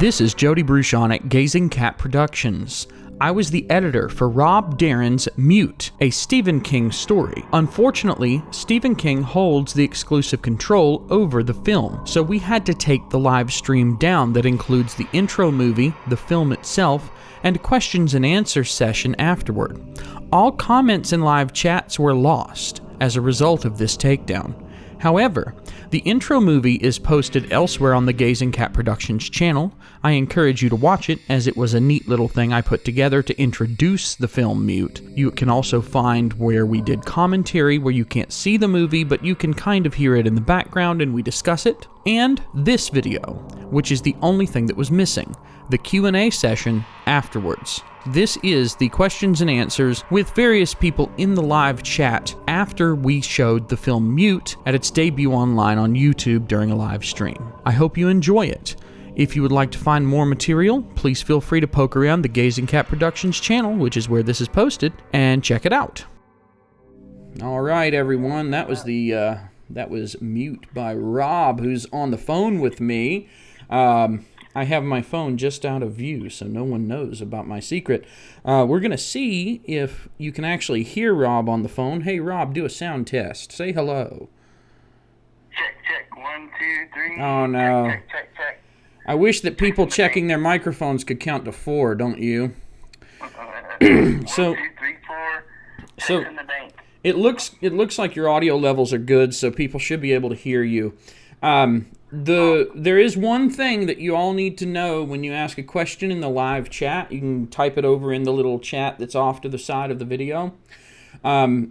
This is Jody Bruchon at Gazing Cat Productions. I was the editor for Rob Darren's Mute, a Stephen King story. Unfortunately, Stephen King holds the exclusive control over the film, so we had to take the live stream down that includes the intro movie, the film itself, and a questions and answers session afterward. All comments and live chats were lost as a result of this takedown. However, the intro movie is posted elsewhere on the Gazing Cat Productions channel. I encourage you to watch it, as it was a neat little thing I put together to introduce the film Mute. You can also find where we did commentary, where you can't see the movie, but you can kind of hear it in the background and we discuss it. And this video, which is the only thing that was missing, the Q&A session afterwards. This is the questions and answers with various people in the live chat after we showed the film Mute at its debut online on YouTube during a live stream. I hope you enjoy it. If you would like to find more material, please feel free to poke around the Gazing Cat Productions channel, which is where this is posted, and check it out. All right, everyone, that was Mute by Rob, who's on the phone with me. I have my phone just out of view, so no one knows about my secret. We're going to see if you can actually hear Rob on the phone. Hey, Rob, do a sound test. Say hello. Check. 1, 2, 3. Oh, no. Check. I wish that people checking their microphones could count to 4, don't you? 1, So, 2, 3, 4. so In the bank. it looks like your audio levels are good, so people should be able to hear you. There is one thing that you all need to know when you ask a question in the live chat. You can type it over in the little chat that's off to the side of the video.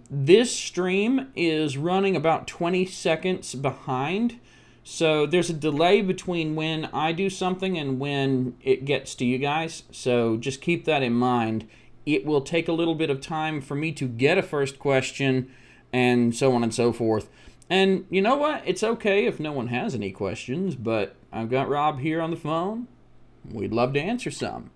This stream is running about 20 seconds behind, so there's a delay between when I do something and when it gets to you guys, so just keep that in mind. It will take a little bit of time for me to get a first question, and so on and so forth. And you know what? It's okay if no one has any questions, but I've got Rob here on the phone. We'd love to answer some.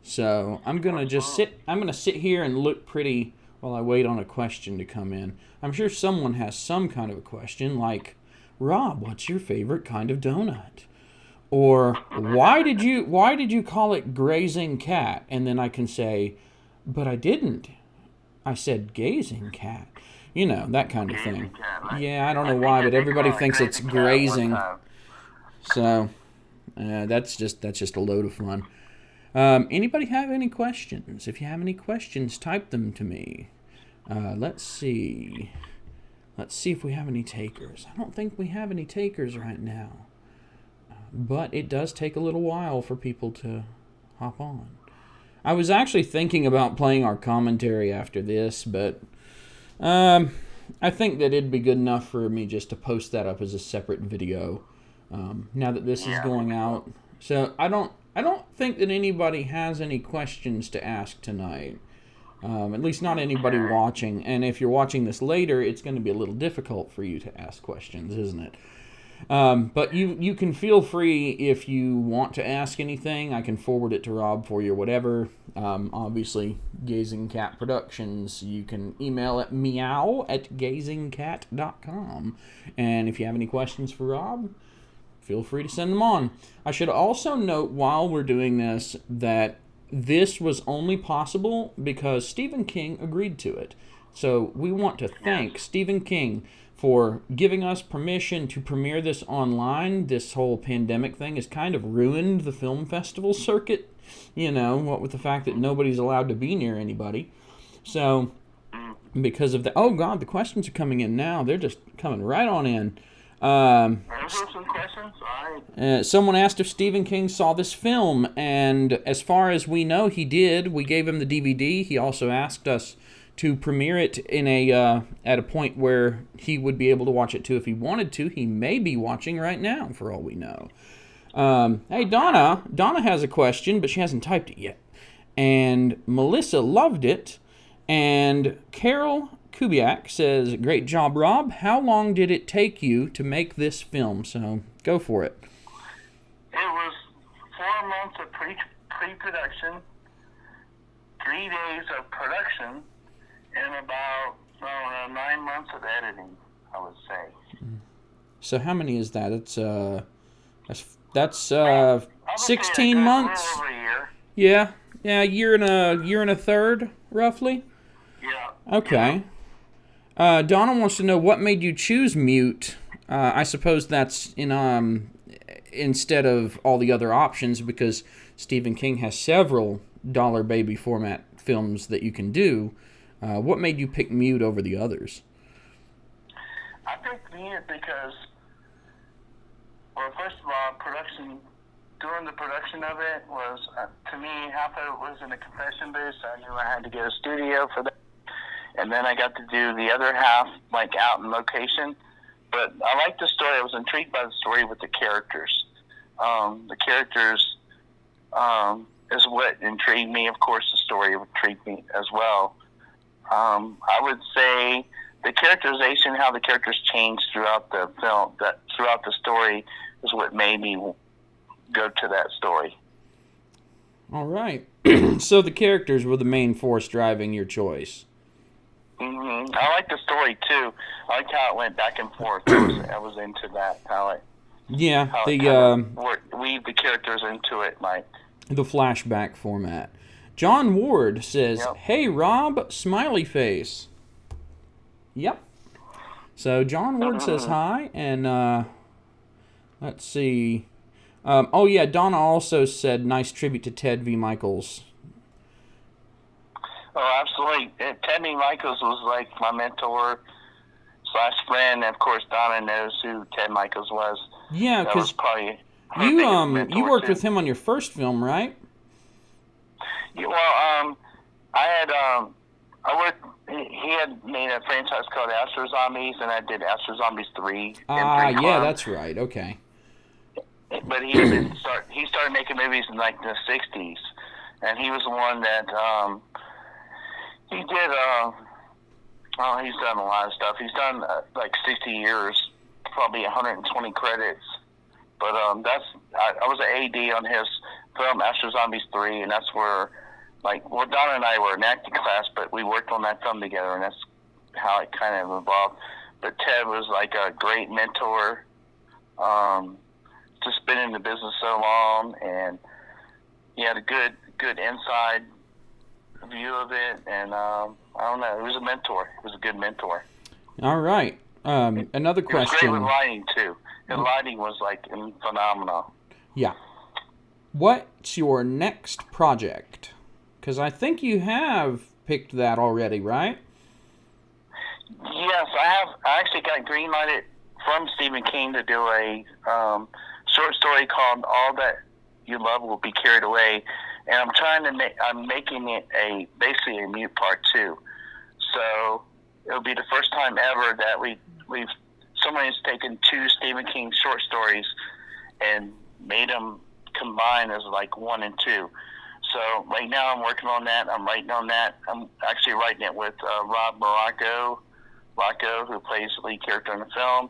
So I'm going to sit here and look pretty while I wait on a question to come in. I'm sure someone has some kind of a question like, Rob, what's your favorite kind of donut? Or why did you call it grazing cat? And then I can say, but I didn't. I said gazing cat. You know, that kind of thing. Yeah, I don't know why, but everybody thinks it's grazing. So, that's just a load of fun. Anybody have any questions? If you have any questions, type them to me. Let's see. Let's see if we have any takers. I don't think we have any takers right now. But it does take a little while for people to hop on. I was actually thinking about playing our commentary after this, but I think that it'd be good enough for me just to post that up as a separate video now that this is going out. So I don't think that anybody has any questions to ask tonight. At least not anybody watching. And if you're watching this later, it's going to be a little difficult for you to ask questions, isn't it? But you can feel free if you want to ask anything. I can forward it to Rob for you or whatever. Obviously, Gazing Cat Productions. You can email at meow@gazingcat.com. And if you have any questions for Rob, feel free to send them on. I should also note while we're doing this that this was only possible because Stephen King agreed to it. So we want to thank Stephen King for giving us permission to premiere this online. This whole pandemic thing has kind of ruined the film festival circuit, you know, what with the fact that nobody's allowed to be near anybody. So, because of that, oh God, the questions are coming in now. They're just coming right on in. Some questions? Someone asked if Stephen King saw this film, and as far as we know, he did. We gave him the DVD. He also asked us to premiere it in at a point where he would be able to watch it too if he wanted to. He may be watching right now, for all we know. Hey, Donna has a question, but she hasn't typed it yet. And Melissa loved it. And Carol Kubiak says, great job, Rob. How long did it take you to make this film? So, go for it. It was 4 months of pre-production, 3 days of production, and about 9 months of editing, I would say. So how many is that? That's I'll would say a 16 good months. little over a year. Yeah, yeah, year and a third, roughly. Yeah. Okay. Donna wants to know what made you choose mute. I suppose that's instead of all the other options, because Stephen King has several dollar baby format films that you can do. What made you pick mute over the others? I picked mute because, well, first of all, doing the production of it was, to me, half of it was in a confession booth, so I knew I had to get a studio for that. And then I got to do the other half, like, out in location. But I liked the story. I was intrigued by the story with the characters. The characters is what intrigued me. Of course, the story intrigued me as well. I would say the characterization, how the characters changed throughout the film, throughout the story, is what made me go to that story. All right. So the characters were the main force driving your choice. Mm-hmm. I like the story too. I like how it went back and forth. I was into that. Weave the characters into it, like the flashback format. John Ward says, Yep. "Hey Rob, smiley face." Yep. So John Ward says hi, and let's see. Oh yeah, Donna also said nice tribute to Ted V. Michaels. Oh, absolutely. Ted V. Michaels was like my mentor / friend. And of course, Donna knows who Ted Michaels was. Yeah, because you worked with him on your first film, right? Yeah, well, I worked. He had made a franchise called Astro Zombies, and I did Astro Zombies 3. Yeah, that's right. Okay. But he started making movies in like the 60s, and he was the one that he did. He's done a lot of stuff. He's done like 60 years, probably 120 credits. But I was an AD on his film Astro Zombies 3, and that's where, Donna and I were in acting class, but we worked on that film together, and that's how it kind of evolved. But Ted was like a great mentor. Just been in the business so long, and he had a good inside view of it, and I don't know, he was a mentor. He was a good mentor. All right. Another question. He was great with lighting too. The lighting was phenomenal. Yeah. What's your next project? Because I think you have picked that already, right? Yes, I have. I actually got green-lighted from Stephen King to do a short story called "All That You Love Will Be Carried Away," and I'm making it basically a mute part 2. So it'll be the first time ever that someone has taken 2 Stephen King short stories and made them combine as 1 and 2. So right now I'm working on that. I'm writing on that. I'm actually writing it with Rob Morocco, who plays the lead character in the film.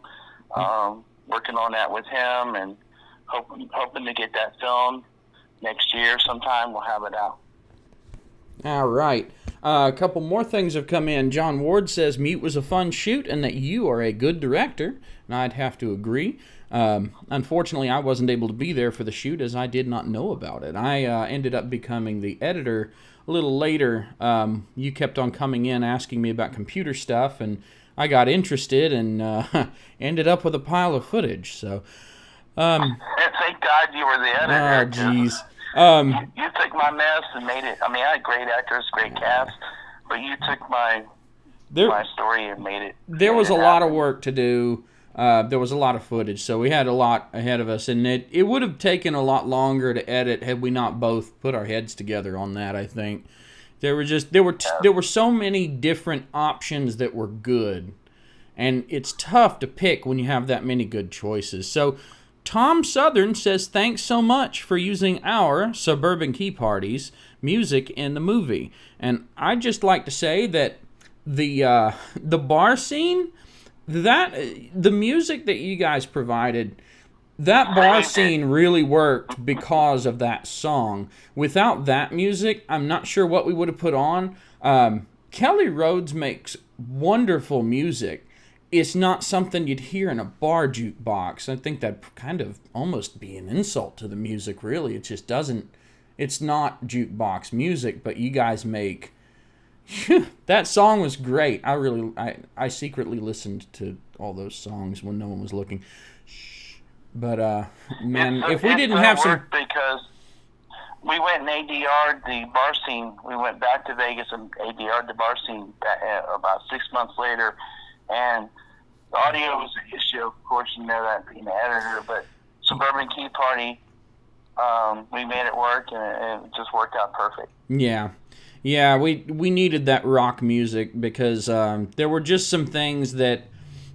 Working on that with him, and hoping to get that film next year sometime. We'll have it out. All right. A couple more things have come in. John Ward says Mute was a fun shoot and that you are a good director. And I'd have to agree. Unfortunately, I wasn't able to be there for the shoot as I did not know about it. I ended up becoming the editor a little later. You kept on coming in asking me about computer stuff, and I got interested and ended up with a pile of footage. So, thank God you were the editor. Oh, jeez. You took my mess and made it. I mean, I had great actors, great cast, but you took my story and made it. There was a lot of work to do. There was a lot of footage, so we had a lot ahead of us, and it would have taken a lot longer to edit had we not both put our heads together on that. I think there were so many different options that were good, and it's tough to pick when you have that many good choices. So Tom Southern says, thanks so much for using our Suburban Key Parties music in the movie. And I'd just like to say that the bar scene, the music that you guys provided, that bar scene really worked because of that song. Without that music, I'm not sure what we would have put on. Kelly Rhodes makes wonderful music. it's not something you'd hear in a bar jukebox. I think that'd kind of almost be an insult to the music, really. It just doesn't, it's not jukebox music, but you guys make, that song was great. I secretly listened to all those songs when no one was looking. But, man, if we didn't have some... Because we went and ADR'd the bar scene. We went back to Vegas and ADR'd the bar scene about 6 months later. And the audio was an issue, of course, you know that being an editor. But Suburban Key Party, we made it work, and it just worked out perfect. Yeah. Yeah, we needed that rock music because there were just some things that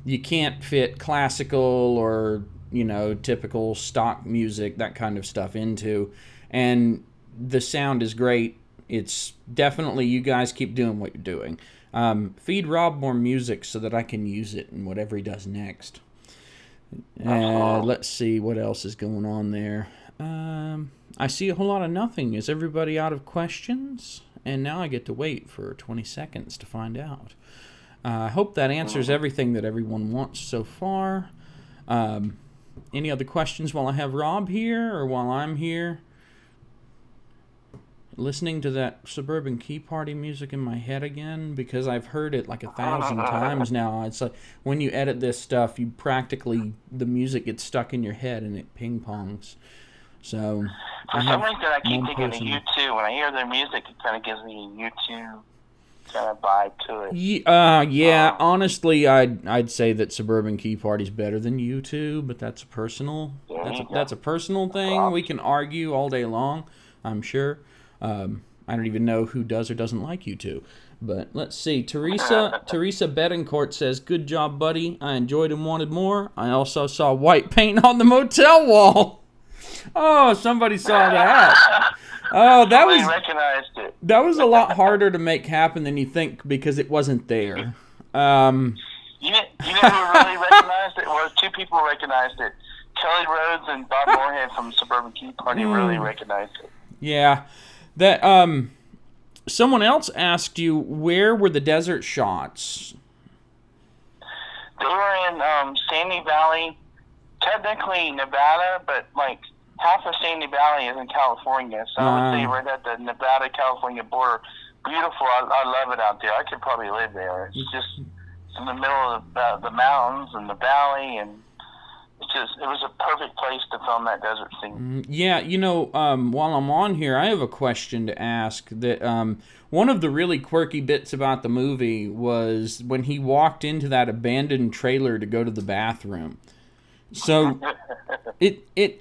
you can't fit classical or, you know, typical stock music, that kind of stuff into. And the sound is great. It's definitely, you guys keep doing what you're doing. Feed Rob more music so that I can use it in whatever he does next. Let's see what else is going on there. I see a whole lot of nothing. Is everybody out of questions? And now I get to wait for 20 seconds to find out. I hope that answers everything that everyone wants so far. Any other questions while I have Rob here or while I'm here? Listening to that Suburban Key Party music in my head again, because I've heard it like 1,000 times now. It's like when you edit this stuff, you practically, the music gets stuck in your head and it ping-pongs. So for some reason, I keep thinking of U2. When I hear their music, it kind of gives me a U2 kind of vibe to it. Yeah. Honestly, I'd say that Suburban Key Party's better than U2, but that's a personal. That's a personal thing. We can argue all day long, I'm sure. I don't even know who does or doesn't like U2. But let's see. Teresa Betancourt says, "Good job, buddy. I enjoyed and wanted more. I also saw white paint on the motel wall." Oh, somebody saw that. Oh, recognized it. That was a lot harder to make happen than you think because it wasn't there. You know who really recognized it? Well, two people recognized it. Kelly Rhodes and Bob Moorhead from Suburban Key Party really recognized it. Yeah. That someone else asked you, where were the desert shots? They were in Sandy Valley, technically Nevada, but like half of Sandy Valley is in California, so I would say right at the Nevada-California border. Beautiful. I love it out there. I could probably live there. It's just in the middle of the mountains and the valley, and it was a perfect place to film that desert scene. Yeah, you know, while I'm on here, I have a question to ask. That one of the really quirky bits about the movie was when he walked into that abandoned trailer to go to the bathroom. So,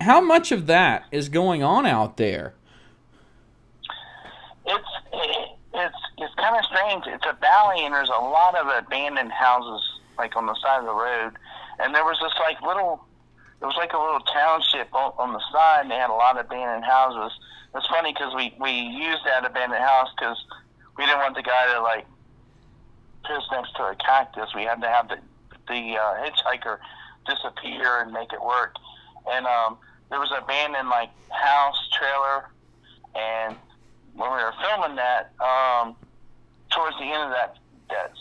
how much of that is going on out there? It's kind of strange. It's a valley, and there's a lot of abandoned houses, like on the side of the road. And there was this like little township on the side, and they had a lot of abandoned houses. It's funny because we used that abandoned house because we didn't want the guy to like piss next to a cactus. We had to have the hitchhiker disappear and make it work. And there was an abandoned like house trailer, and when we were filming that, towards the end of that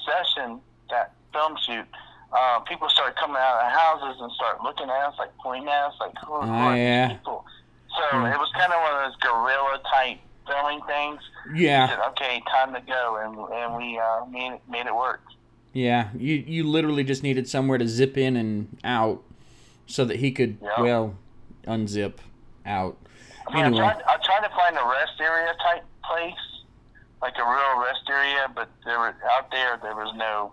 session, that film shoot, people started coming out of the houses and start looking at us, like pointing at us, like who are these people? So it was kind of one of those guerrilla type filming things. Yeah. We said, okay, time to go, and we made it work. Yeah, you literally just needed somewhere to zip in and out so that he could, unzip out. I mean, anyway. I tried to find a rest area type place, like a real rest area, but there was no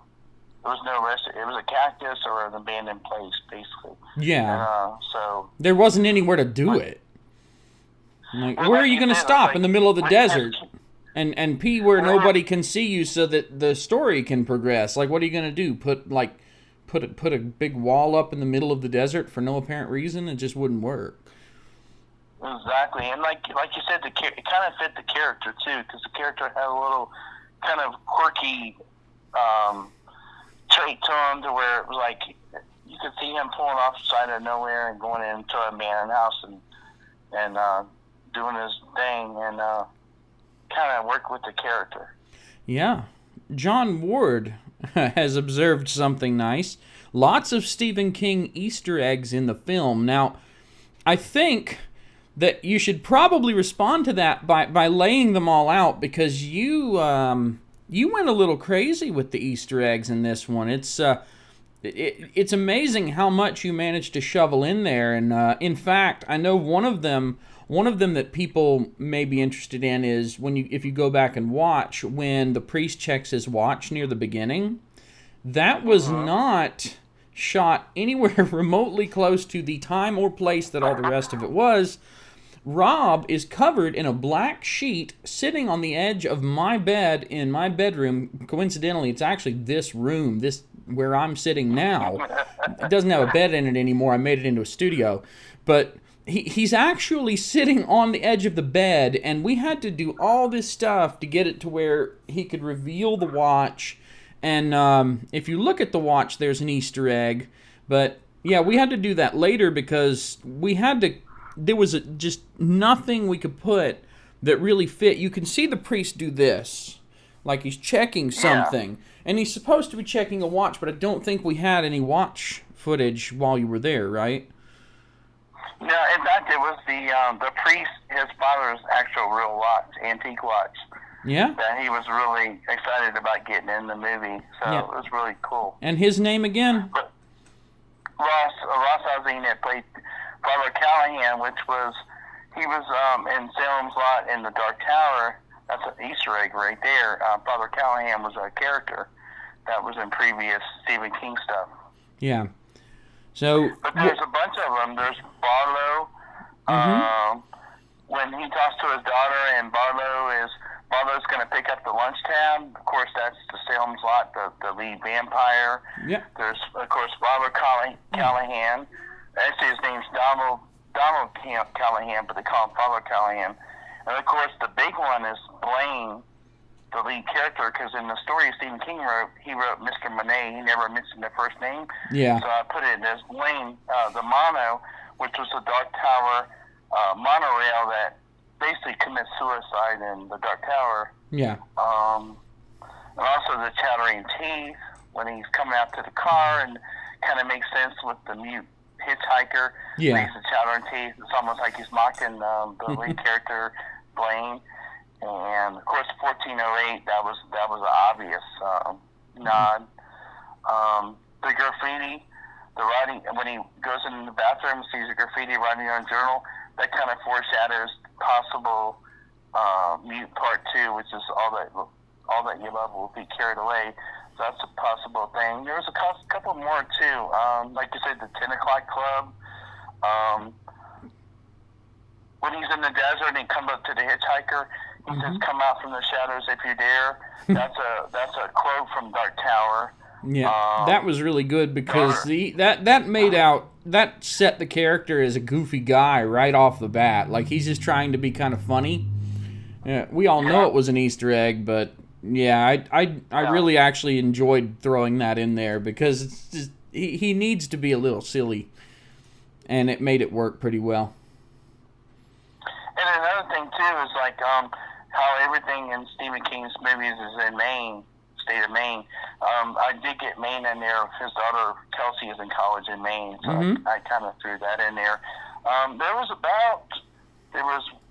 rest. It was a cactus or an abandoned place, basically. Yeah. And, so there wasn't anywhere to do it. Like, where are you going to stop in the middle of the desert? And pee where nobody can see you so that the story can progress. Like, what are you going to do? Put a big wall up in the middle of the desert for no apparent reason? It just wouldn't work. Exactly, and like you said, it kind of fit the character too, because the character had a little kind of quirky trait to him, to where it was like you could see him pulling off the side of nowhere and going into a abandoned house and doing his thing, and kind of work with the character. Yeah. John Ward has observed something nice. lots of Stephen King Easter eggs in the film. Now, I think that you should probably respond to that by laying them all out, because you went a little crazy with the Easter eggs in this one. It's amazing how much you managed to shovel in there, and in fact, I know one of them that people may be interested in is if you go back and watch when the priest checks his watch near the beginning. That was not shot anywhere remotely close to the time or place that all the rest of it was. Rob is covered in a black sheet sitting on the edge of my bed in my bedroom. Coincidentally, it's actually this room, where I'm sitting now. It doesn't have a bed in it anymore. I made it into a studio. But he's actually sitting on the edge of the bed, and we had to do all this stuff to get it to where he could reveal the watch. And if you look at the watch, there's an Easter egg. But yeah, we had to do that later because there was just nothing we could put that really fit. You can see the priest do this, like he's checking something. Yeah. And he's supposed to be checking a watch, but I don't think we had any watch footage while you were there, right? No, in fact, it was the priest, his father's actual real watch, antique watch. Yeah. That he was really excited about getting in the movie, so it was really cool. And his name again? But Ross Alzine that played Father Callahan, he was in Salem's Lot in the Dark Tower. That's an Easter egg right there. Father Callahan was a character that was in previous Stephen King stuff. Yeah. So. But there's a bunch of them. There's Barlow. When he talks to his daughter, and Barlow's going to pick up the lunch tab. Of course, that's the Salem's Lot, the lead vampire. Yeah. There's, of course, Father Callahan. Actually, his name's Donald Callahan, but they call him Father Callahan. And, of course, the big one is Blaine, the lead character, because in the story Stephen King wrote, he wrote Mr. Monet. He never mentioned the first name. Yeah. So I put it as Blaine, the Mono, which was the Dark Tower monorail that basically commits suicide in the Dark Tower. Yeah. And also the Chattering Teeth, when he's coming out to the car, and kind of makes sense with the mute hitchhiker. Yeah. He's the Chattering Teeth. It's almost like he's mocking the lead character, Blaine. And of course, 1408. That was an obvious nod. The graffiti, the writing. When he goes in the bathroom and sees a graffiti writing on a journal, that kind of foreshadows possible mute part 2, which is all that you love will be carried away. So that's a possible thing. There was a couple more too. Like you said, the 10 o'clock club. When he's in the desert and he comes up to the hitchhiker, he says, "Come out from the shadows if you dare." That's a quote from Dark Tower. Yeah, that was really good because that set the character as a goofy guy right off the bat. Like, he's just trying to be kind of funny. Yeah, we all know it was an Easter egg, but yeah, I really actually enjoyed throwing that in there because it's just, he needs to be a little silly, and it made it work pretty well. And another thing too is like how everything in Stephen King's movies is in Maine. State of Maine. I did get Maine in there. His daughter Kelsey is in college in Maine, so I kind of threw that in there. There was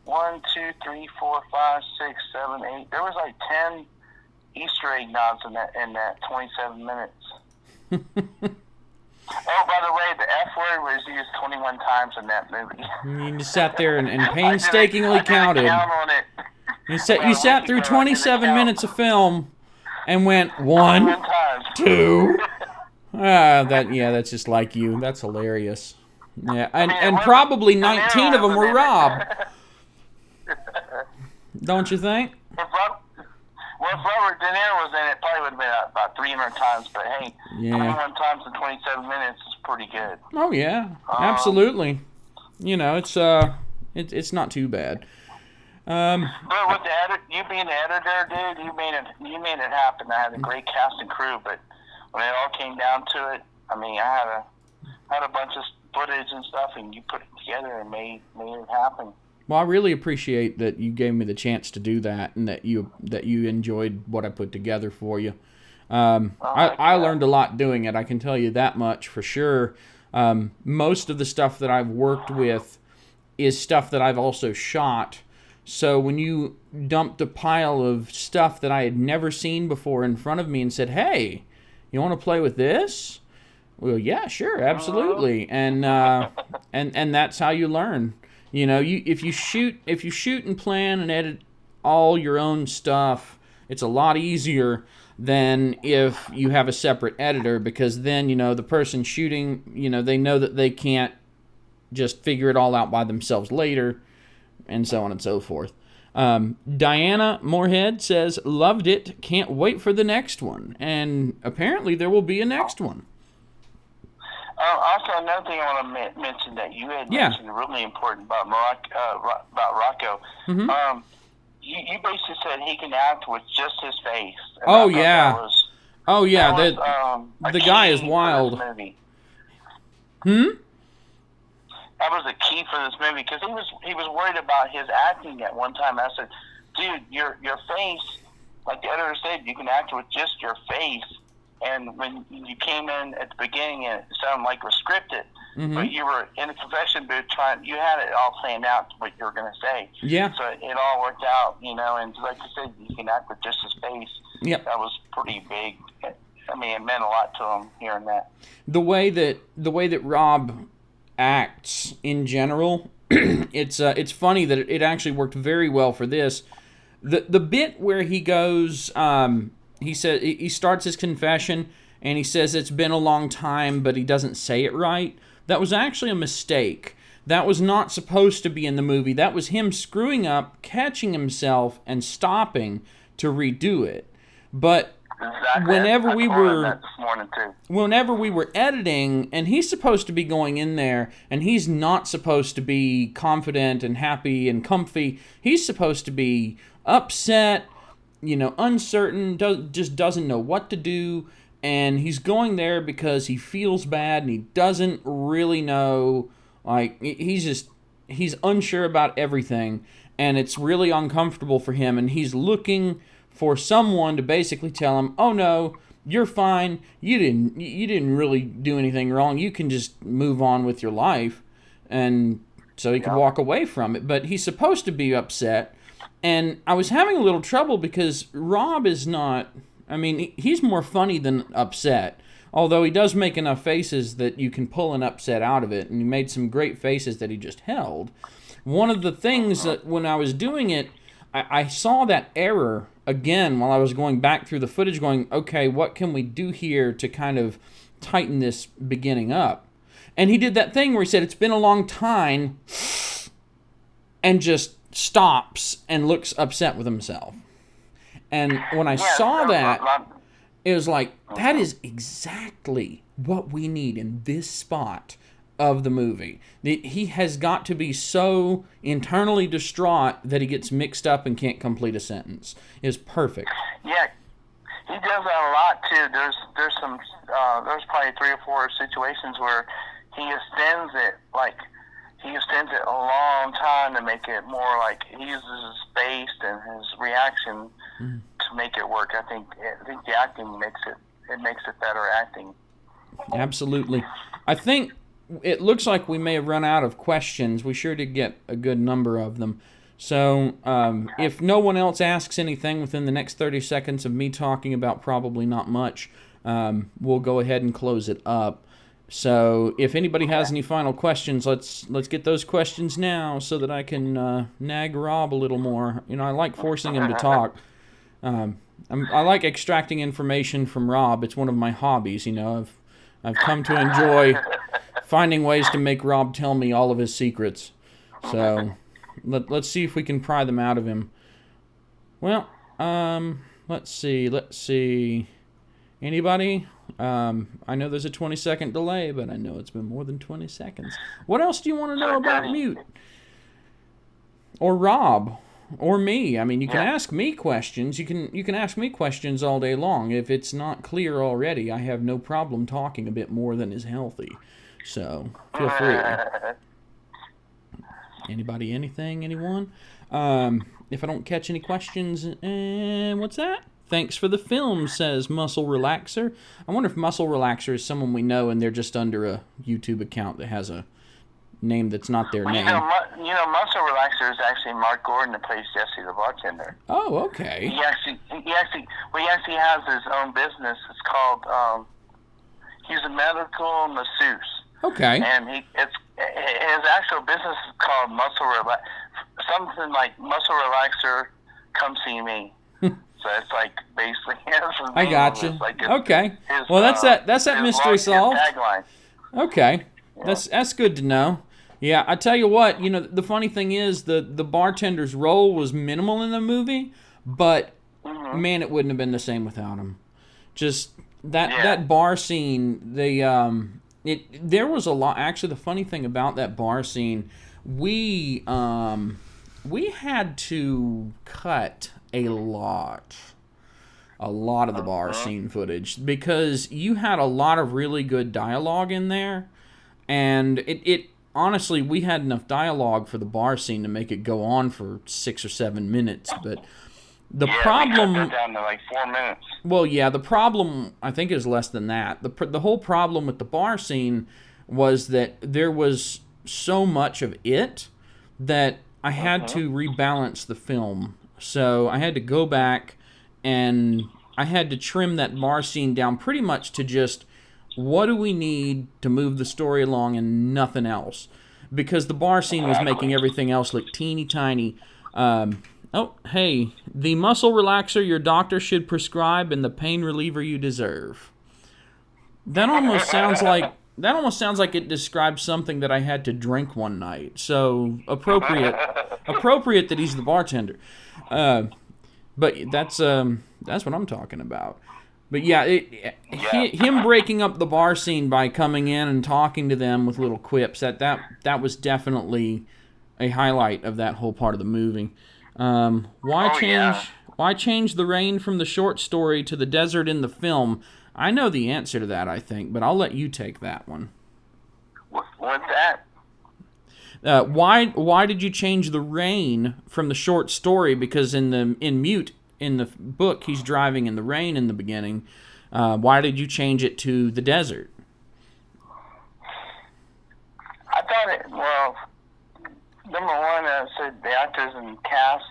1, 2, 3, 4, 5, 6, 7, 8. There was like 10 Easter egg nods in that 27 minutes. Oh, by the way, the F word was used 21 times in that movie. You just sat there and painstakingly counted. Count on it. You sat through 27 minutes of film and went 1, 2. That's just like you. That's hilarious. Yeah, and probably 19 of them were Rob. Don't you think? If Robert De Niro was in it, probably would have been about 300 times. But hey, 21 times in 27 minutes is pretty good. Oh yeah, absolutely. You know, it's not too bad. But with you being the editor, dude, you made it happen. I had a great cast and crew, but when it all came down to it, I mean, I had a bunch of footage and stuff, and you put it together and made it happen. Well, I really appreciate that you gave me the chance to do that, and that you enjoyed what I put together for you. I learned a lot doing it. I can tell you that much for sure. Most of the stuff that I've worked with is stuff that I've also shot. So when you dumped a pile of stuff that I had never seen before in front of me and said, "Hey, you want to play with this?" Well, yeah, sure, absolutely. And that's how you learn. You know, if you shoot and plan and edit all your own stuff, it's a lot easier than if you have a separate editor, because then, you know, the person shooting, you know, they know that they can't just figure it all out by themselves later, and so on and so forth. Diana Moorhead says, loved it, can't wait for the next one. And apparently there will be a next one. Also, another thing I want to mention that you had mentioned really important about Rocco. Mm-hmm. You basically said he can act with just his face. Oh yeah. The guy is wild. That was the key for this movie, because he was worried about his acting at one time. I said, dude, your face, like the editor said, you can act with just your face. And when you came in at the beginning, it sounded like it was scripted, but you were in a confession booth you had it all planned out what you were going to say. Yeah. So it all worked out, you know, and like you said, you can act with just his face. Yep. That was pretty big. I mean, it meant a lot to him hearing that. The way that Rob acts in general, it's funny that it actually worked very well for this. The bit where he goes, he starts his confession and he says it's been a long time, but he doesn't say it right. That was actually a mistake. That was not supposed to be in the movie. That was him screwing up, catching himself, and stopping to redo it. But exactly. whenever we were that this morning too. Whenever we were editing, and he's supposed to be going in there, and he's not supposed to be confident and happy and comfy. He's supposed to be upset, you know, uncertain, just doesn't know what to do, and he's going there because he feels bad and he doesn't really know, like, he's unsure about everything, and it's really uncomfortable for him, and he's looking for someone to basically tell him, oh no, you're fine, you didn't really do anything wrong, you can just move on with your life, and so he can walk away from it. But he's supposed to be upset. And I was having a little trouble because Rob is not, I mean, he's more funny than upset. Although he does make enough faces that you can pull an upset out of it. And he made some great faces that he just held. One of the things that when I was doing it, I saw that error again while I was going back through the footage going, okay, what can we do here to kind of tighten this beginning up? And he did that thing where he said, it's been a long time, and just stops and looks upset with himself. And when I saw that, it was like, that is exactly what we need in this spot of the movie. He has got to be so internally distraught that he gets mixed up and can't complete a sentence. It's perfect. Yeah, he does that a lot too. There's some there's probably 3 or 4 situations where he extends it a long time to make it more like he uses his face and his reaction to make it work. I think the acting makes it better acting. Absolutely. I think it looks like we may have run out of questions. We sure did get a good number of them. So if no one else asks anything within the next 30 seconds of me talking about probably not much, we'll go ahead and close it up. So if anybody has any final questions, let's get those questions now so that I can nag Rob a little more. You know, I like forcing him to talk. I like extracting information from Rob. It's one of my hobbies. You know, I've come to enjoy finding ways to make Rob tell me all of his secrets. So let's see if we can pry them out of him. Well, let's see. Anybody? I know there's a 20-second delay, but I know it's been more than 20 seconds. What else do you want to know about Mute? Or Rob? Or me? I mean, you can ask me questions. You can ask me questions all day long. If it's not clear already, I have no problem talking a bit more than is healthy. So, feel free. Anybody, anything, anyone? If I don't catch any questions, what's that? Thanks for the film, says Muscle Relaxer. I wonder if Muscle Relaxer is someone we know and they're just under a YouTube account that has a name that's not their name. Muscle Relaxer is actually Mark Gordon that plays Jesse the bartender. Oh, okay. He actually has his own business. It's called, he's a medical masseuse. Okay. And his actual business is called something like Muscle Relaxer, Come See Me. So it's like basically I got you. Okay. Well, that's that mystery solved. Tagline. Okay. Yeah. That's good to know. Yeah, I tell you what, the funny thing is the bartender's role was minimal in the movie, but man, it wouldn't have been the same without him. Just that bar scene, there was a lot. Actually, the funny thing about that bar scene, we had to cut a lot of the bar scene footage because you had a lot of really good dialogue in there, and it honestly, we had enough dialogue for the bar scene to make it go on for 6 or 7 minutes, but the problem we cut that down to like 4 minutes. Well, yeah, the problem I think is less than that. The whole problem with the bar scene was that there was so much of it that I had to rebalance the film. So I had to go back and I had to trim that bar scene down pretty much to just what do we need to move the story along and nothing else. Because the bar scene was making everything else look teeny tiny. Oh, hey, the muscle relaxer your doctor should prescribe and the pain reliever you deserve. That almost sounds like it describes something that I had to drink one night. So appropriate that he's the bartender. But that's what I'm talking about. But yeah, him breaking up the bar scene by coming in and talking to them with little quips, that was definitely a highlight of that whole part of the movie. Why change the rain from the short story to the desert in the film? I know the answer to that, I think, but I'll let you take that one. What's that? Why did you change the rain from the short story? Because in the book, he's driving in the rain in the beginning. Why did you change it to the desert? I thought number one, said the actors and cast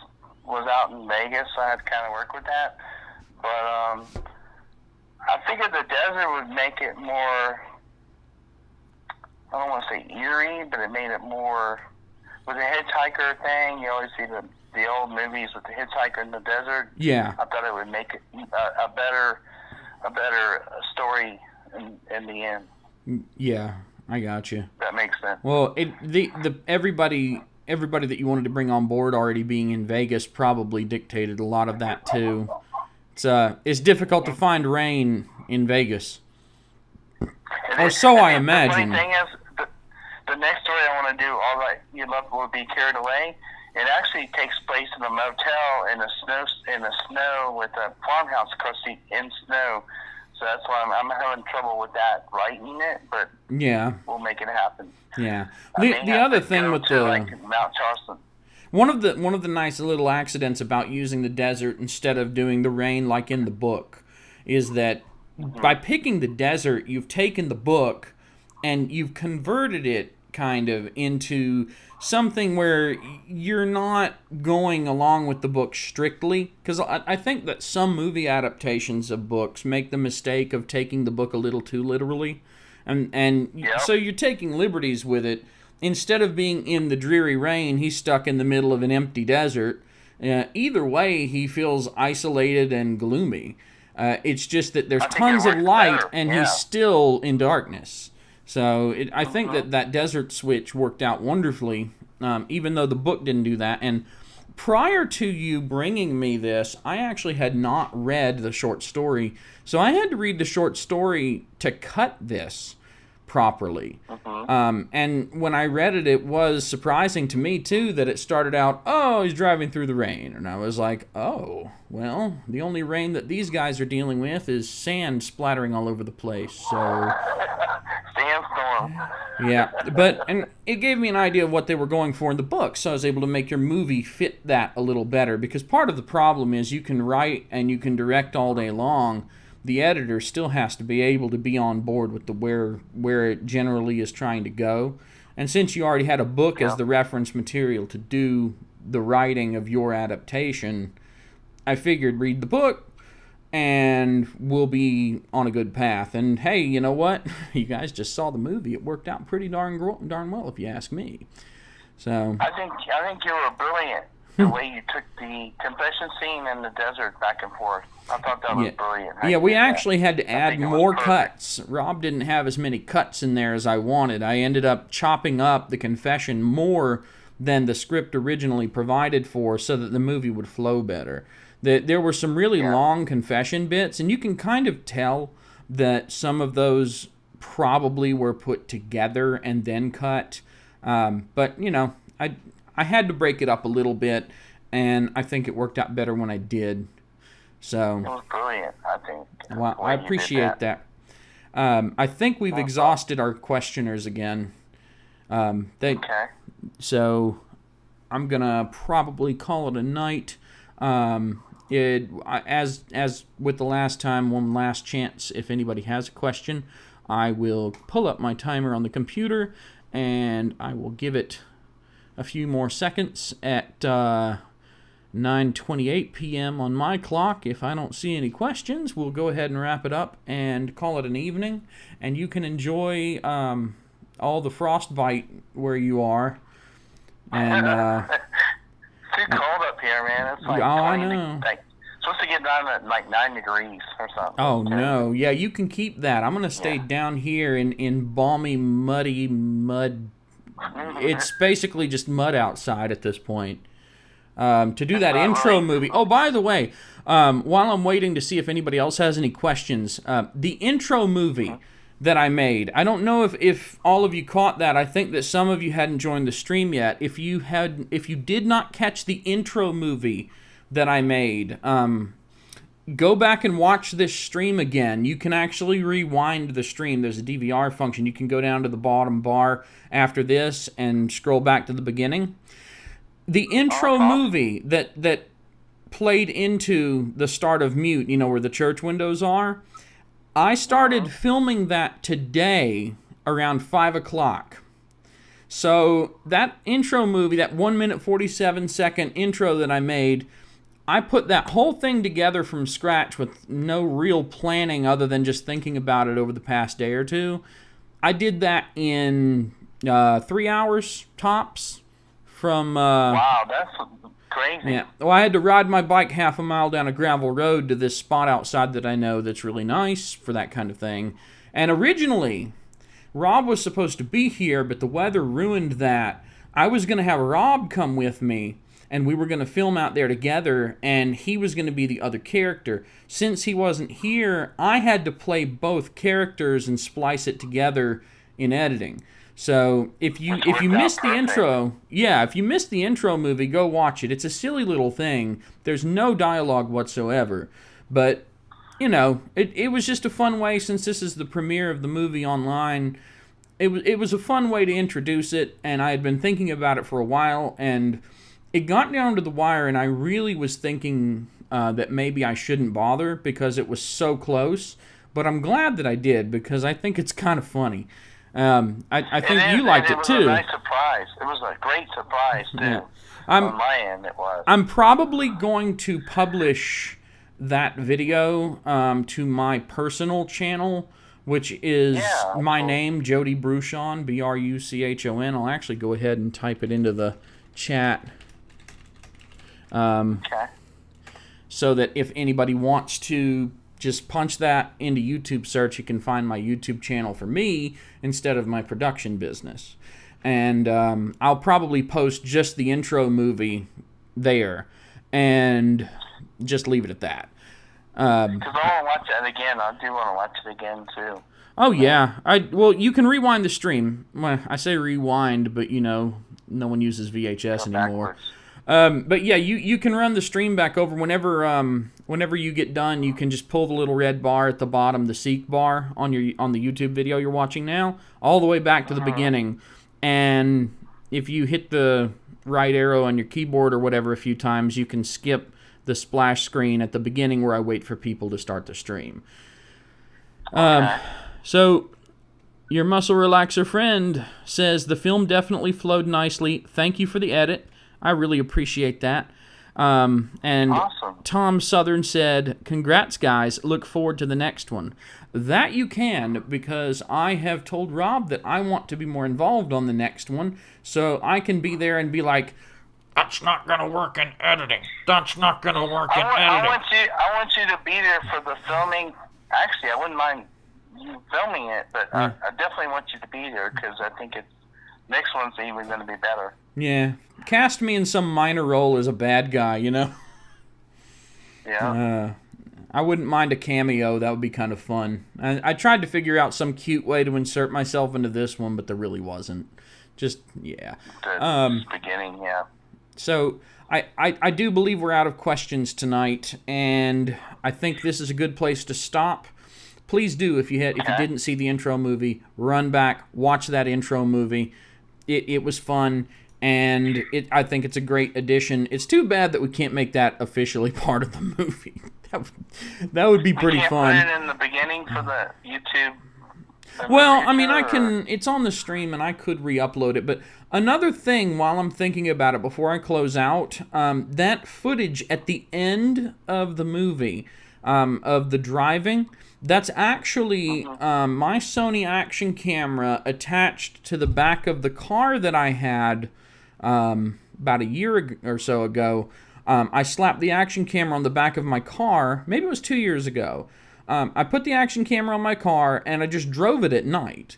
was out in Vegas, so I had to kind of work with that. But I figured the desert would make it more, I don't want to say eerie, but it made it more, with the hitchhiker thing, you always see the old movies with the hitchhiker in the desert. Yeah. I thought it would make it a better story in the end. Yeah, I got you. That makes sense. Well, everybody that you wanted to bring on board already being in Vegas probably dictated a lot of that too. It's difficult to find rain in Vegas. Or so I imagine. The funny thing is, the next story I want to do, All That You Love Will Be Carried Away, it actually takes place in a motel in the snow with a farmhouse across in snow. So that's why I'm having trouble with that, writing it, but we'll make it happen. Yeah. The other thing with Mount Charleston. One of the nice little accidents about using the desert instead of doing the rain like in the book is that by picking the desert, you've taken the book and you've converted it kind of into something where you're not going along with the book strictly. Because I think that some movie adaptations of books make the mistake of taking the book a little too literally. So you're taking liberties with it. Instead of being in the dreary rain, he's stuck in the middle of an empty desert. Either way, he feels isolated and gloomy. It's just that there's tons of light, and he's still in darkness. So I think that desert switch worked out wonderfully, even though the book didn't do that. And prior to you bringing me this, I actually had not read the short story. So I had to read the short story to cut this properly. And when I read it, it was surprising to me, too, that it started out, oh, he's driving through the rain. And I was like, oh, well, the only rain that these guys are dealing with is sand splattering all over the place. So See, sandstorm. Yeah, and it gave me an idea of what they were going for in the book, so I was able to make your movie fit that a little better. Because part of the problem is you can write and you can direct all day long. The editor still has to be able to be on board with the where it generally is trying to go. And since you already had a book as the reference material to do the writing of your adaptation, I figured read the book and we'll be on a good path. And hey, you know what? You guys just saw the movie. It worked out pretty darn well, if you ask me. So I think you were brilliant. The way you took the confession scene in the desert back and forth. I thought that was brilliant. Yeah, we actually had to add more cuts. Rob didn't have as many cuts in there as I wanted. I ended up chopping up the confession more than the script originally provided for so that the movie would flow better. There were some really long confession bits, and you can kind of tell that some of those probably were put together and then cut. But, you know, I had to break it up a little bit, and I think it worked out better when I did. So it was brilliant, I think. Well, I appreciate that. I think we've exhausted our questioners again. Okay. So I'm gonna probably call it a night. As with the last time, one last chance. If anybody has a question, I will pull up my timer on the computer, and I will give it a few more seconds at 9:28 p.m. on my clock. If I don't see any questions, we'll go ahead and wrap it up and call it an evening. And you can enjoy all the frostbite where you are. And too cold up here, man. It's like I know. Supposed to get down at like 9 degrees or something. Oh no, yeah, you can keep that. I'm gonna stay down here in balmy, muddy mud. It's basically just mud outside at this point. To do that intro movie. Oh, by the way, while I'm waiting to see if anybody else has any questions, the intro movie that I made, I don't know if all of you caught that. I think that some of you hadn't joined the stream yet. If you did not catch the intro movie that I made, go back and watch this stream again. You can actually rewind the stream. There's a DVR function. You can go down to the bottom bar after this and scroll back to the beginning. The intro movie that played into the start of Mute, you know, where the church windows are, I started filming that today around 5 o'clock. So that intro movie, that 1 minute 47 second intro that I made, I put that whole thing together from scratch with no real planning other than just thinking about it over the past day or two. I did that in 3 hours tops. Wow, that's crazy. Yeah. Well, I had to ride my bike half a mile down a gravel road to this spot outside that I know that's really nice for that kind of thing. And originally, Rob was supposed to be here, but the weather ruined that. I was going to have Rob come with me, and we were going to film out there together, and he was going to be the other character. Since he wasn't here, I had to play both characters and splice it together in editing. So if you missed the intro, if you missed the intro movie, go watch it. It's a silly little thing. There's no dialogue whatsoever. But, you know, it was just a fun way, since this is the premiere of the movie online. It was a fun way to introduce it, and I had been thinking about it for a while, and it got down to the wire, and I really was thinking that maybe I shouldn't bother because it was so close. But I'm glad that I did, because I think it's kind of funny. I think you liked it too. It was a nice surprise. It was a great surprise too. Yeah. On my end, it was. I'm probably going to publish that video to my personal channel, which is my name, Jody Bruchon, Bruchon. I'll actually go ahead and type it into the chat. So that if anybody wants to just punch that into YouTube search, you can find my YouTube channel for me instead of my production business. And I'll probably post just the intro movie there and just leave it at that. Because I want to watch it again. I do want to watch it again, too. Oh, yeah. Well, you can rewind the stream. Well, I say rewind, but, you know, no one uses VHS anymore. But yeah, you can run the stream back over whenever you get done. You can just pull the little red bar at the bottom, the seek bar on the YouTube video you're watching now, all the way back to the beginning. And if you hit the right arrow on your keyboard or whatever a few times, you can skip the splash screen at the beginning where I wait for people to start the stream. So your muscle relaxer friend says the film definitely flowed nicely. Thank you for the edit. I really appreciate that. And Awesome. Tom Southern said, congrats, guys. Look forward to the next one. That you can, because I have told Rob that I want to be more involved on the next one, so I can be there and be like, that's not going to work in editing. That's not going to work in editing. I want you to be there for the filming. Actually, I wouldn't mind you filming it, but I definitely want you to be there because I think next one's even going to be better. Yeah. Cast me in some minor role as a bad guy, you know? Yeah. I wouldn't mind a cameo. That would be kind of fun. I tried to figure out some cute way to insert myself into this one, but there really wasn't. Just, yeah. The beginning, yeah. So, I do believe we're out of questions tonight, and I think this is a good place to stop. Please do, if you didn't see the intro movie, run back, watch that intro movie. It was fun, and I think it's a great addition. It's too bad that we can't make that officially part of the movie. That would be pretty fun. Put it in the beginning for the YouTube. Well, I mean, it's on the stream, and I could re-upload it. But another thing, while I'm thinking about it, before I close out, that footage at the end of the movie, of the driving, that's actually my Sony action camera attached to the back of the car that I had about a year or so ago. I slapped the action camera on the back of my car. Maybe it was 2 years ago. I put the action camera on my car, and I just drove it at night.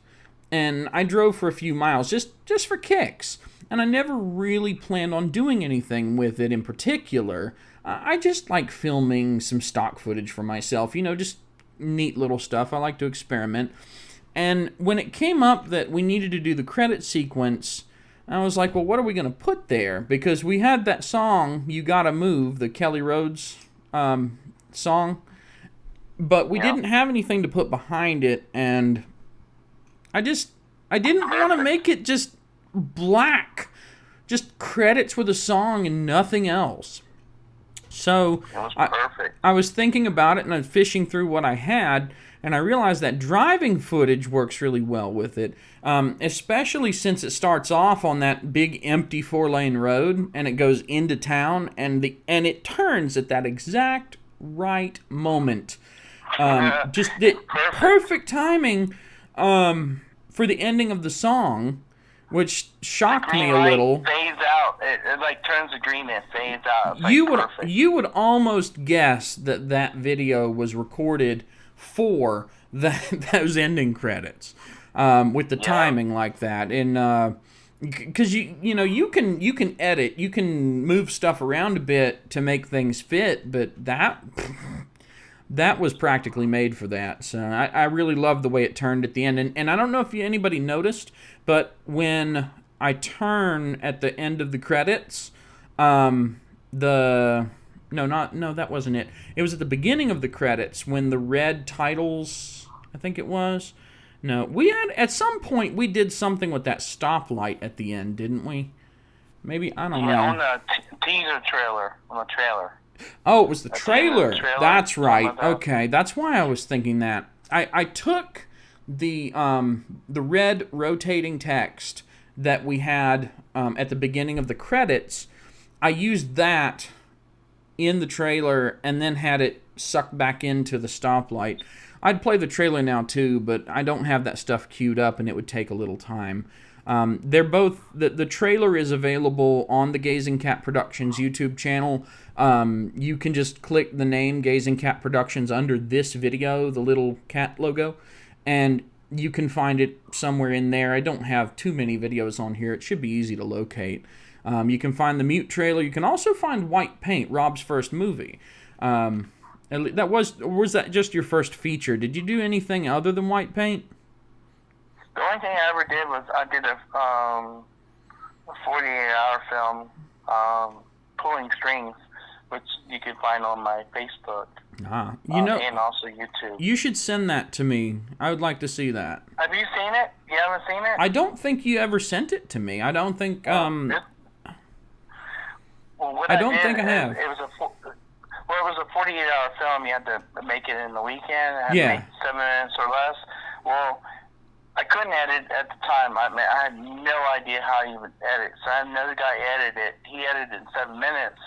And I drove for a few miles, just for kicks. And I never really planned on doing anything with it in particular. I just like filming some stock footage for myself, just neat little stuff. I like to experiment. And when it came up that we needed to do the credit sequence, I was like, well, what are we going to put there? Because we had that song, You Gotta Move, the Kelly Rhodes song, but we didn't have anything to put behind it, and I didn't want to make it just black, just credits for the song and nothing else. So I was thinking about it, and I was fishing through what I had, and I realized that driving footage works really well with it, especially since it starts off on that big empty 4-lane road, and it goes into town, and it turns at that exact right moment. Just the perfect timing for the ending of the song, which shocked me a little. Fades out. It like turns the green and fades out. You would almost guess that video was recorded for those ending credits, with the timing like that, and because you can edit, you can move stuff around a bit to make things fit, but that was practically made for that. So I really loved the way it turned at the end. And I don't know if anybody noticed, but when I turn at the end of the credits, that wasn't it. It was at the beginning of the credits when the red titles, I think it was. No, at some point we did something with that stoplight at the end, didn't we? Maybe, I don't know. Yeah, on the teaser trailer, on the trailer. Oh, it was the trailer. That's right. Okay, that's why I was thinking that. I took the red rotating text that we had at the beginning of the credits. I used that in the trailer and then had it sucked back into the stoplight. I'd play the trailer now too, but I don't have that stuff queued up, and it would take a little time. They're both the trailer is available on the Gazing Cat Productions YouTube channel. You can just click the name Gazing Cat Productions under this video, the little cat logo, and you can find it somewhere in there. I don't have too many videos on here. It should be easy to locate. You can find the Mute trailer. You can also find White Paint, Rob's first movie. Was that just your first feature? Did you do anything other than White Paint? The only thing I ever did was I did a 48-hour film Pulling Strings, which you can find on my Facebook. And also YouTube. You should send that to me. I would like to see that. Have you seen it? You haven't seen it? I don't think you ever sent it to me. I don't think. I have. It was a 48-hour film. You had to make it in the weekend. I had to make 7 minutes or less. Well, I couldn't edit at the time. I had no idea how you would edit. So I had another guy edit it. He edited in 7 minutes.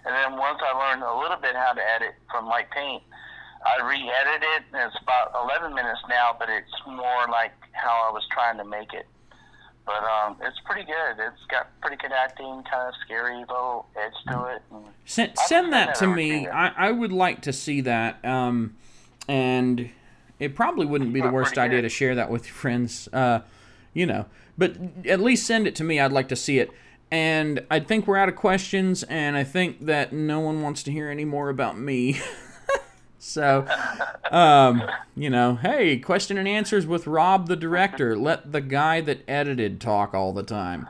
And then once I learned a little bit how to edit from light paint, I re-edited it, and it's about 11 minutes now, but it's more like how I was trying to make it. But it's pretty good. It's got pretty good acting, kind of scary little edge to it. Send that to me. I would like to see that. And it probably wouldn't be the worst idea to share that with your friends, But at least send it to me. I'd like to see it. And I think we're out of questions, and I think that no one wants to hear any more about me. So, hey, question and answers with Rob, the director. Let the guy that edited talk all the time.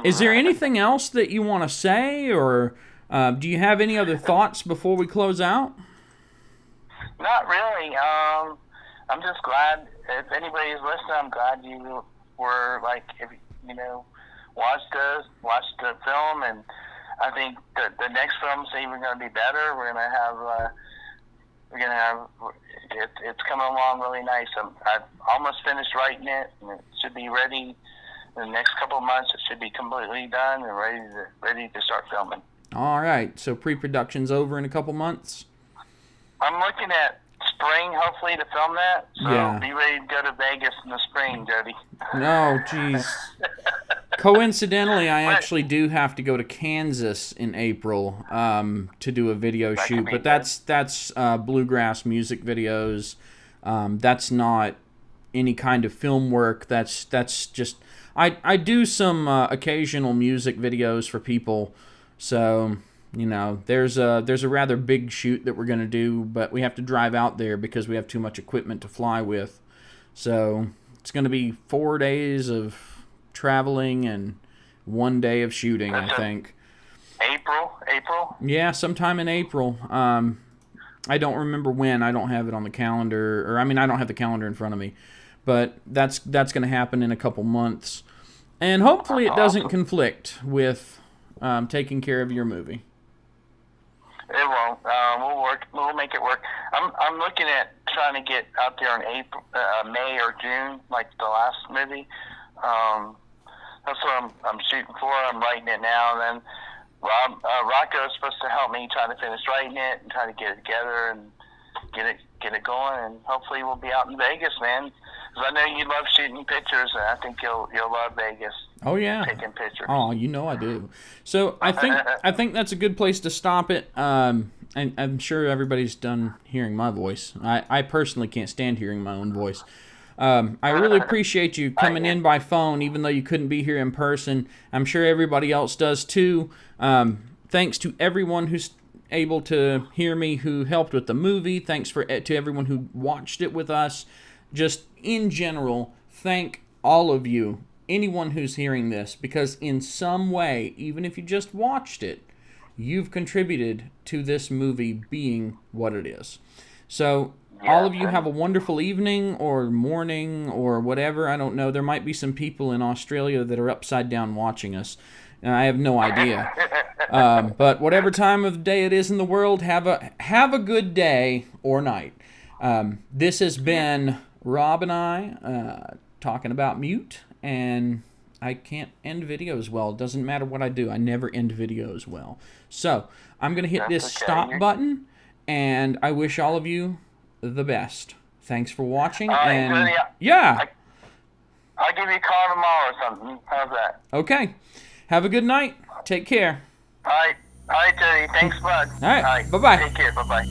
Is there anything else that you want to say, or do you have any other thoughts before we close out? Not really. I'm just glad, if anybody's listening, I'm glad you were, watched the film, and I think the next film's even going to be better. We're going to have it's coming along really nice. I've almost finished writing it, and it should be ready in the next couple of months. It should be completely done and ready to start filming. All right, so pre-production's over in a couple months? I'm looking at spring, hopefully, to film that. So Be ready to go to Vegas in the spring, Jody. No, jeez. Coincidentally, I actually do have to go to Kansas in April to do a video shoot, but that's bluegrass music videos. That's not any kind of film work. That's just I do some occasional music videos for people. So there's a rather big shoot that we're gonna do, but we have to drive out there because we have too much equipment to fly with. So it's gonna be 4 days of traveling and 1 day of shooting, I think. April? Yeah, sometime in April. I don't remember when. I don't have it on the calendar, I don't have the calendar in front of me. But that's going to happen in a couple months. And hopefully it doesn't conflict with taking care of your movie. It won't. We'll make it work. I'm looking at trying to get out there in May or June, like the last movie. That's what I'm shooting for. I'm writing it now. And then Rocco is supposed to help me try to finish writing it and try to get it together and get it going. And hopefully we'll be out in Vegas, man. Because I know you love shooting pictures, and I think you'll love Vegas. Oh yeah, taking pictures. Oh, I do. So I think that's a good place to stop it. And I'm sure everybody's done hearing my voice. I personally can't stand hearing my own voice. I really appreciate you coming in by phone, even though you couldn't be here in person. I'm sure everybody else does too. Thanks to everyone who's able to hear me, who helped with the movie. Thanks to everyone who watched it with us. Just in general, thank all of you, anyone who's hearing this, because in some way, even if you just watched it, you've contributed to this movie being what it is. So all of you have a wonderful evening or morning or whatever. I don't know. There might be some people in Australia that are upside down watching us. I have no idea. But whatever time of day it is in the world, have a good day or night. This has been Rob and I talking about Mute, and I can't end videos well. It doesn't matter what I do. I never end videos well. So I'm going to hit this stop button, and I wish all of you the best. Thanks for watching. And I'll give you a call tomorrow or something. How's that? Okay. Have a good night. Take care. All right, Teddy. Thanks, bud. All right. Bye-bye. Take care. Bye-bye.